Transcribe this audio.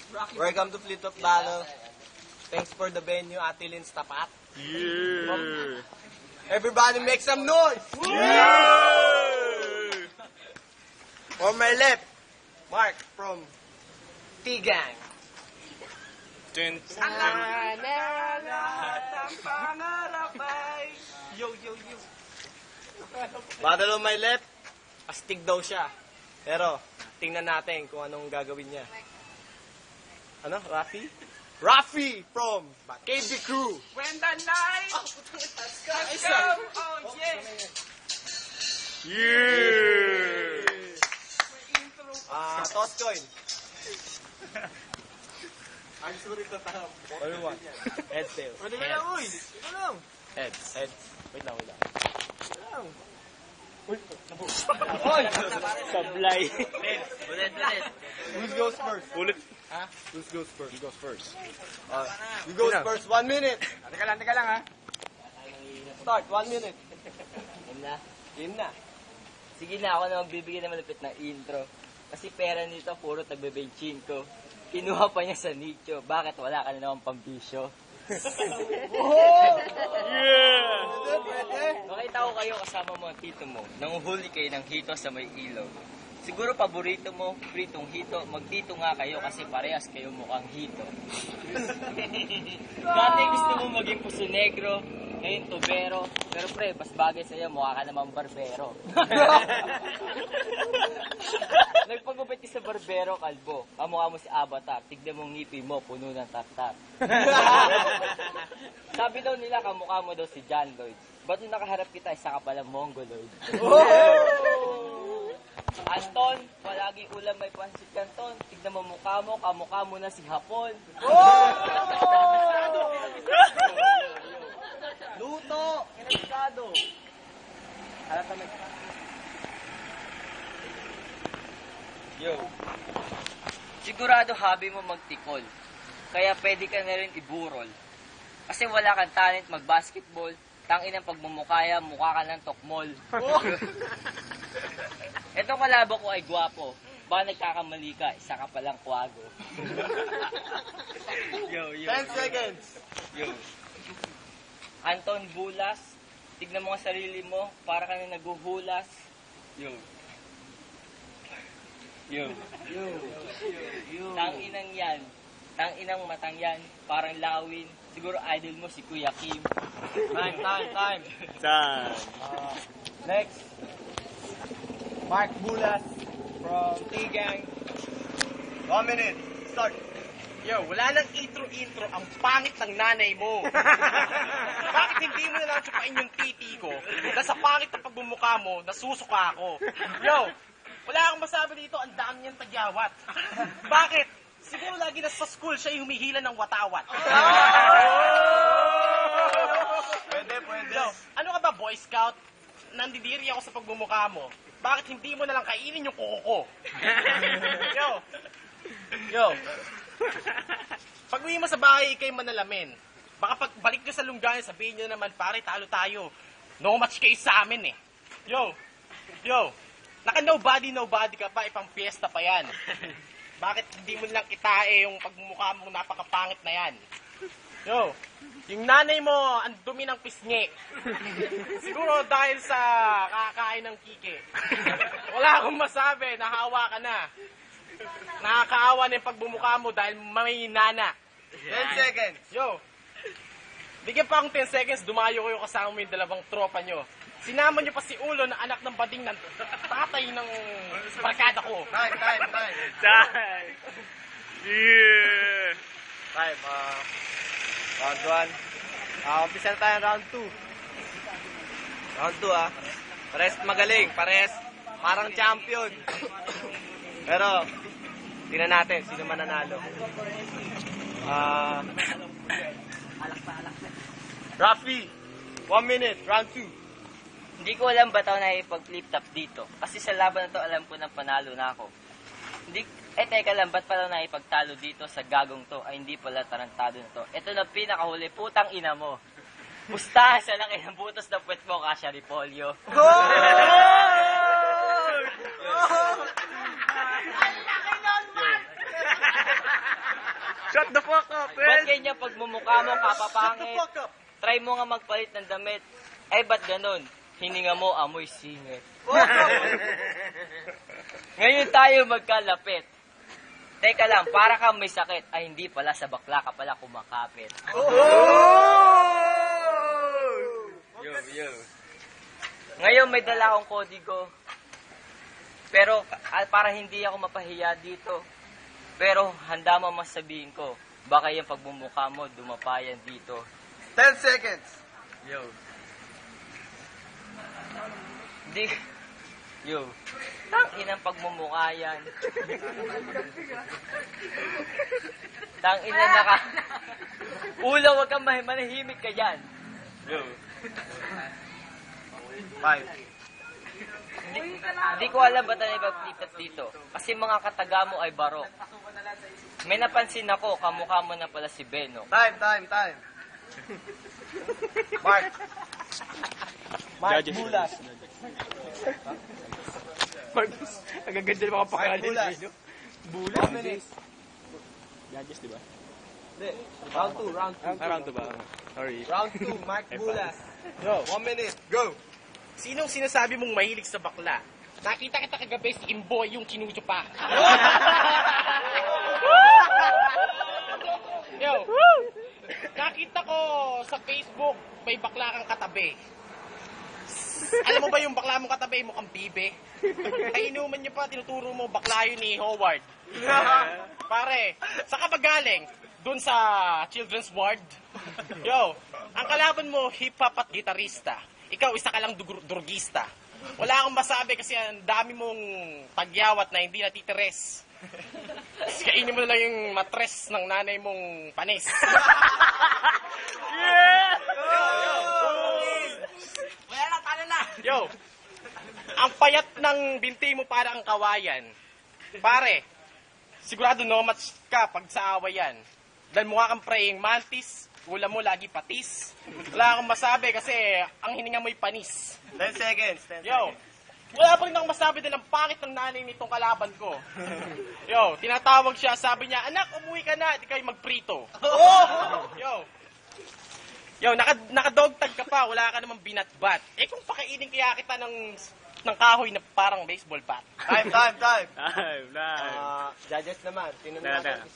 Welcome to Flip Top Battle. Thanks for the venue, Atilins Tapat. Yeah! Everybody make some noise! Yeah! On my left, Mark from T-Gang. Yo. Battle on my left, astig daw siya. Pero, tingnan natin kung anong gagawin niya. Ano? Rafi? Rafi from KB Crew. When the night has come, oh yeah. Yeah! Toss coin. I'm sorry to tama. What do you want? Heads, tails. Pwede ka lang, uy. Ito lang. Heads. Wait lang. Sablay. Ulit. Who goes first? Ulit. Who goes first? He goes first. You goes first. 1 minute. Teka lang ha. Start. 1 minute. Yun na. Yun na. Sige na, ako na magbibigay ng malapit ng intro. Kasi pera nito, puro tagbebenchin ko. Kinuha pa niya sa nicho. Bakit wala ka na naman pambisyo? Yeah! Makita ko kayo kasama mo ang tito mo. Nanguhuli kayo ng hito sa may ilaw. Siguro paborito mo, pritong hito. Magtito nga kayo kasi parehas kayo mukhang hito. Dati gusto mo maging puso negro, ngayon tubero. Pero pre, mas bagay sa'yo, mukha ka naman barbero. Nagpagupit ka sa barbero, kalbo. Kamukha mo si Avatar. Tignan mo ngipin mo, puno ng tartar. Sabi daw nila, kamukha mo daw si John Lloyd. Ba't nung nakaharap kita, isa ka palang mongoloid? Anton, palagi ulam may pansit kanton. Tignan mo mukha mo, kamukha mo na si Hapon. Luto! Kinagkado! Halata may... Yo. Sigurado hobby mo magtikol. Kaya pwede ka na rin iburol. Kasi wala kang talent mag-basketball. Tangin ang pagmumukaya, mukha ka ng tokmol. Etong kalabo ko ay gwapo. Ba nagkakamali ka, isa ka palang kwago. Yo. 10 seconds. Yo. Anton Bulas, tignan mo ang sarili mo, para ka na naguhulas. Yo. Tanginang yan. Tanginang matang yan. Parang lawin. Siguro idol mo si Kuya Kim. Time. Time. Next. Mark Bulas from T-Gang. 1 minute. Start. Yo, wala nang intro. Ang pangit ng nanay mo. Bakit hindi mo na lang tsupain yung titi ko? Dahil sa pangit na pagbumukha mo, nasusuka ako. Yo, wala akong masabi dito, ang dami niyang tagyawat. Bakit? Siguro lagi na sa school siya yung humihila ng watawat. Pwede. Yo, ano ka ba, Boy Scout? Nandidiri ako sa pagbumukha mo. Bakit hindi mo na lang kainin yung kuko ko? Yo. Pag uwi mo sa bahay, ikay manalamin. Baka pagbalik nyo sa lunggayan, sabihin nyo naman, pare, talo tayo. No match kayo sa amin eh. Yo. Naka nobody ka pa, ipang fiesta pa yan. Bakit hindi mo lang itae yung pagmumukha mo napakapangit na yan? Yo, yung nanay mo, ang dumi ng pisngi. Siguro dahil sa kakain ng kike. Wala akong masabi, nahawa ka na. Nakakaawa na yung pagbumukha mo dahil may nana. 10 seconds. Yo, bigyan pa akong 10 seconds, dumayo ko yung kasama mo yung dalawang tropa nyo. Sinama nyo pa si Ulo na anak ng bading ng tatay ng barkada ko. Time. Time. Yeah! Time. Round 1. Umpisa na tayo round 2. Round 2 Pares magaling. Pares parang champion. Pero, tingnan natin sino mananalo. Rafi, 1 minute, round 2. Hindi ko alam ba ito na ipag-flip top dito. Kasi sa laban na to, alam ko na panalo na ako. Teka lang, ba't pala na ipagtalo dito sa gagong to? Ay, hindi pala tarantado na to. Ito na pinakahuli, putang ina mo. Pustahan sa laki ng butos na puwet mo, Kasya Ripolyo. Shut the fuck up, Ba't man! ganyan pagmumukha mo, kapapangit? Try mo nga magpalit ng damit. Ay, ba't ganun? Hininga mo, amoy singit. Ngayon tayo magkalapit. Teka lang, para kang may sakit. Ay, hindi pala, sa bakla ka pala kumakapit. Yo. Ngayon may dala akong kodigo. Pero para hindi ako mapahiya dito. Pero handa mo masabihin ko. Baka yung pagmumukha mo dumapayan dito. 10 seconds. Yo. Di. Yo. Tangin ang pagmumukha yan. Tangin na naka. Ula, wag kang manahimik ka dyan. Yo. 5. Hindi ko alam ba't na ipag-flip dito. Kasi mga kataga mo ay barok. May napansin ako, kamukha mo na pala si Beno. Time. Mark. Mark Judges. Bulas. Ang gaganda ng mga Mark Bulas. Bulas. 1 minute. Judges, di ba? Hindi. Round 2. Round 2 ba? Sorry. Round 2. Mark Bulas. Yo, 1 minute. Go. sinong sinasabi mong mahilig sa bakla? Nakita kita kagabi si Imboy yung kinudyo pa. Yo, nakita ko sa Facebook may bakla kang katabi. Alam mo ba yung bakla mong katabi mukhang bibe? Ay inuman niyo pa, tinuturo mo bakla yun ni Howard. Pare, saan ka ba galing? Doon sa children's ward? Yo, ang kalaban mo hip-hop at gitarista. Ikaw isa ka lang durgista. Wala akong masabi kasi ang dami mong tagyawat na hindi natitires. Kainin mo na lang yung matres ng nanay mong panis. Yo, ang payat ng binti mo para ang kawayan. Pare, sigurado no match ka pag sa awayan. Dahil mukha kang praying mantis, ulam mo lagi patis. Wala akong masabi kasi ang hininga mo'y panis. 10 seconds. Yo, wala pa rin akong masabi dahil ang pangit ng nanay nitong kalaban ko. Yo, tinatawag siya, sabi niya, anak, umuwi ka na, di kayo magprito. Yo, naka-dogtag ka pa, wala ka namang binatbat. Eh kung pakainin kaya kita ng kahoy na parang baseball bat. Time. Time. Judges naman. Sino Tara, naman tara.